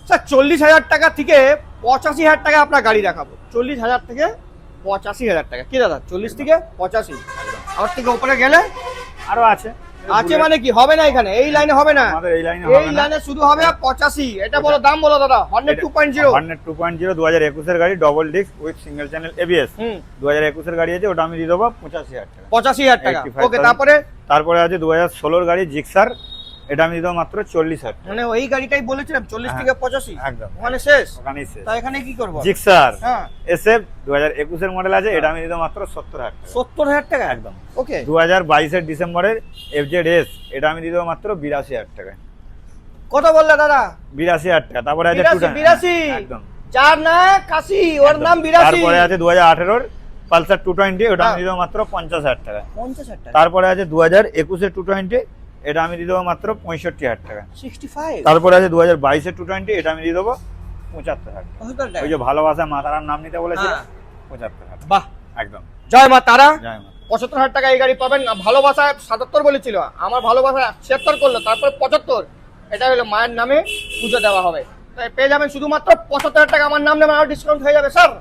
Sir 40,000 টাকা থেকে 85,000 টাকা আপনার গাড়ি দেখাবো। 40,000 থেকে 85,000 টাকা কি দাদা? 40 থেকে 85, আর থেকে উপরে গেলে আরো আছে আছে মানে কি হবে না? এখানে এই লাইনে হবে না, আমাদের এই লাইনে এই লাইনে শুধু হবে 85। এটা বলো, দাম বলো দাদা। হর্নেট 2.0, হর্নেট 2.0 2021 এর গাড়ি, double disc with single channel ABS. 2021 এর গাড়ি আছে, ওটা আমি দিয়ে দেবো 85,000 টাকা। 85,000 টাকা। 85,000 ওকে, তারপরে আছে 2016 এর গাড়ি জিক্সার, এটা আমি দিয়ে দেবো মাত্র 40,000 টাকা। মানে ওই গাড়িটাই বলেছিলাম 40 থেকে 85 একদম ওখানে শেষ। ওখানেই শেষ। তাই এখানে কি করব? জিক্সার হ্যাঁ, এসএফ 2021 এর মডেল আছে, এটা আমি দিয়ে দেবো মাত্র 70,000 টাকা। 70,000 টাকা একদম। ওকে। 2022 এর ডিসেম্বরের এফজেডএস, এটা আমি দিয়ে দেবো মাত্র 82,000 টাকায়। কত বললে দাদা? 82,000 টাকা। তারপরে আছে 82 একদম চার না কাশি, ওর নাম 82। তারপরে আছে 2018 এর পালসার 220, ওটা আমি দিয়ে দেবো মাত্র 50,000 টাকা। 50,000 টাকা। তারপরে আছে 2021 এর 220, এটা আমি দিয়ে দেবো মাত্র 65,000 টাকা। 65। তারপরে আছে 2022 এর 220, এটা আমি দিয়ে দেবো 75,000 টাকা। ওই যে ভালোবাসা মাতারাম নাম নিতে বলেছি, 75,000 টাকা। বাহ, একদম। জয় মা তারা। জয় মা। 75,000 টাকা এই গাড়ি পাবেন। ভালোবাসা 77 বলেছিল, আমার ভালোবাসা 76 করলো, তারপর 75। এটা হলো মায়ের নামে পুজো দেওয়া হবে। তাই পেয়ে যাবেন শুধুমাত্র 75,000 টাকা। আমার নাম নেবেন, আর ডিসকাউন্ট হয়ে যাবে স্যার।